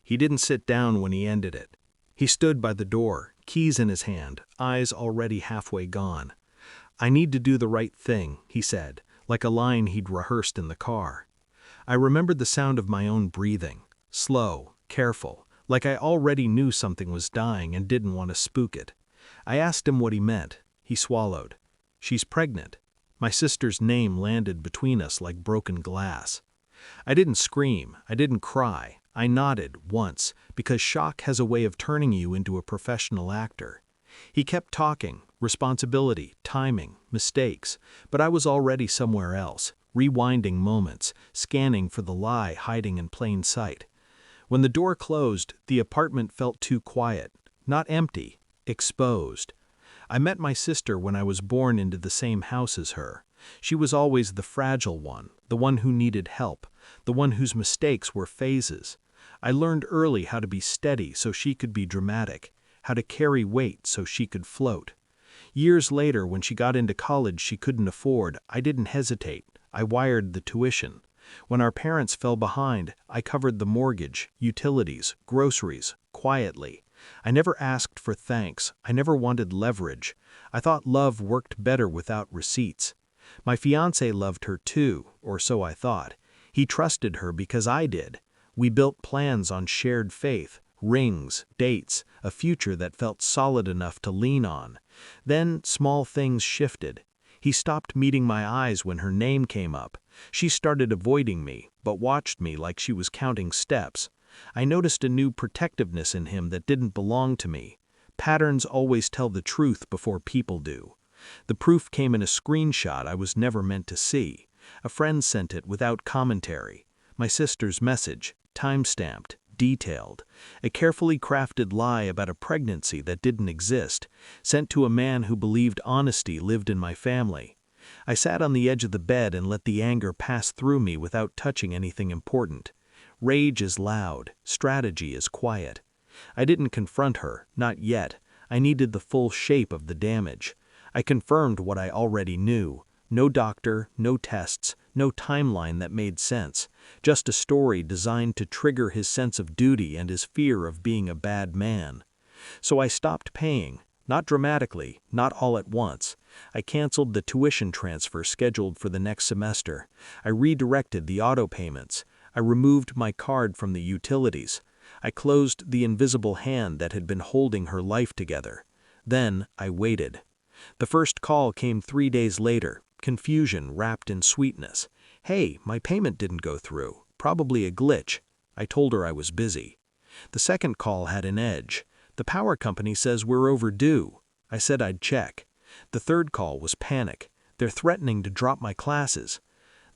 He didn't sit down when he ended it. He stood by the door, keys in his hand, eyes already halfway gone. "I need to do the right thing," he said, like a line he'd rehearsed in the car. I remembered the sound of my own breathing, slow, careful, like I already knew something was dying and didn't want to spook it. I asked him what he meant. He swallowed. "She's pregnant." My sister's name landed between us like broken glass. I didn't scream, I didn't cry. I nodded, once, because shock has a way of turning you into a professional actor. He kept talking, responsibility, timing, mistakes, but I was already somewhere else, rewinding moments, scanning for the lie hiding in plain sight. When the door closed, the apartment felt too quiet, not empty, exposed. I met my sister when I was born into the same house as her. She was always the fragile one, the one who needed help, the one whose mistakes were phases. I learned early how to be steady so she could be dramatic, how to carry weight so she could float. Years later, when she got into college she couldn't afford, I didn't hesitate. I wired the tuition. When our parents fell behind, I covered the mortgage, utilities, groceries, quietly. I never asked for thanks. I never wanted leverage. I thought love worked better without receipts. My fiancé loved her too, or so I thought. He trusted her because I did. We built plans on shared faith, rings, dates, a future that felt solid enough to lean on. Then small things shifted. He stopped meeting my eyes when her name came up. She started avoiding me, but watched me like she was counting steps. I noticed a new protectiveness in him that didn't belong to me. Patterns always tell the truth before people do. The proof came in a screenshot I was never meant to see. A friend sent it without commentary. My sister's message, time-stamped, detailed. A carefully crafted lie about a pregnancy that didn't exist, sent to a man who believed honesty lived in my family. I sat on the edge of the bed and let the anger pass through me without touching anything important. Rage is loud, strategy is quiet. I didn't confront her, not yet. I needed the full shape of the damage. I confirmed what I already knew. No doctor, no tests, no timeline that made sense. Just a story designed to trigger his sense of duty and his fear of being a bad man. So I stopped paying, not dramatically, not all at once. I canceled the tuition transfer scheduled for the next semester. I redirected the auto payments. I removed my card from the utilities. I closed the invisible hand that had been holding her life together. Then I waited. The first call came 3 days later, confusion wrapped in sweetness. "Hey, my payment didn't go through. Probably a glitch." I told her I was busy. The second call had an edge. "The power company says we're overdue." I said I'd check. The third call was panic. "They're threatening to drop my classes."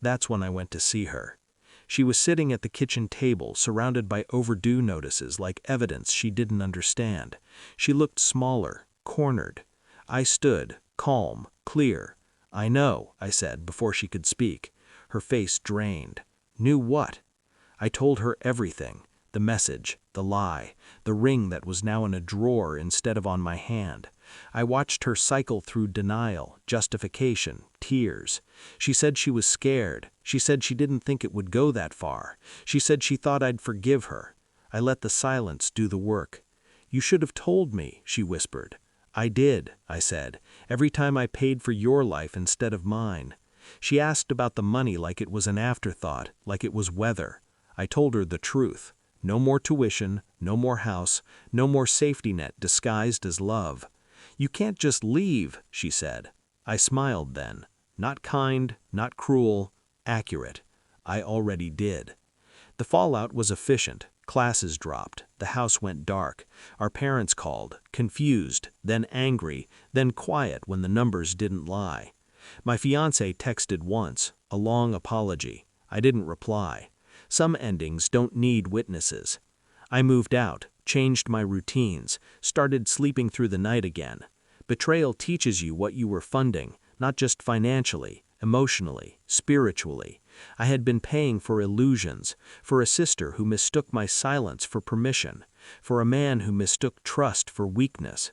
That's when I went to see her. She was sitting at the kitchen table, surrounded by overdue notices like evidence she didn't understand. She looked smaller, cornered. I stood, calm, clear. "I know," I said before she could speak. Her face drained. "Knew what?" I told her everything. The message, the lie, the ring that was now in a drawer instead of on my hand. I watched her cycle through denial, justification, tears. She said she was scared. She said she didn't think it would go that far. She said she thought I'd forgive her. I let the silence do the work. "You should have told me," she whispered. "I did," I said, "every time I paid for your life instead of mine." She asked about the money like it was an afterthought, like it was weather. I told her the truth. No more tuition, no more house, no more safety net disguised as love. "You can't just leave," she said. I smiled then. Not kind, not cruel, accurate. I already did. The fallout was efficient. Classes dropped. The house went dark. Our parents called, confused, then angry, then quiet when the numbers didn't lie. My fiancé texted once, a long apology. I didn't reply. Some endings don't need witnesses. I moved out, changed my routines, started sleeping through the night again. Betrayal teaches you what you were funding, not just financially, emotionally, spiritually. I had been paying for illusions, for a sister who mistook my silence for permission, for a man who mistook trust for weakness.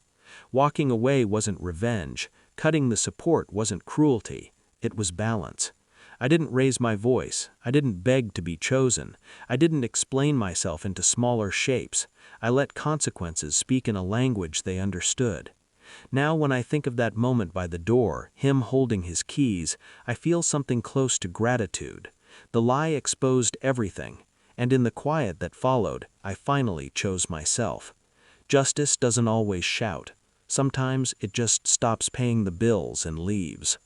Walking away wasn't revenge. Cutting the support wasn't cruelty. It was balance. I didn't raise my voice. I didn't beg to be chosen. I didn't explain myself into smaller shapes. I let consequences speak in a language they understood. Now when I think of that moment by the door, him holding his keys, I feel something close to gratitude. The lie exposed everything, and in the quiet that followed, I finally chose myself. Justice doesn't always shout. Sometimes it just stops paying the bills and leaves.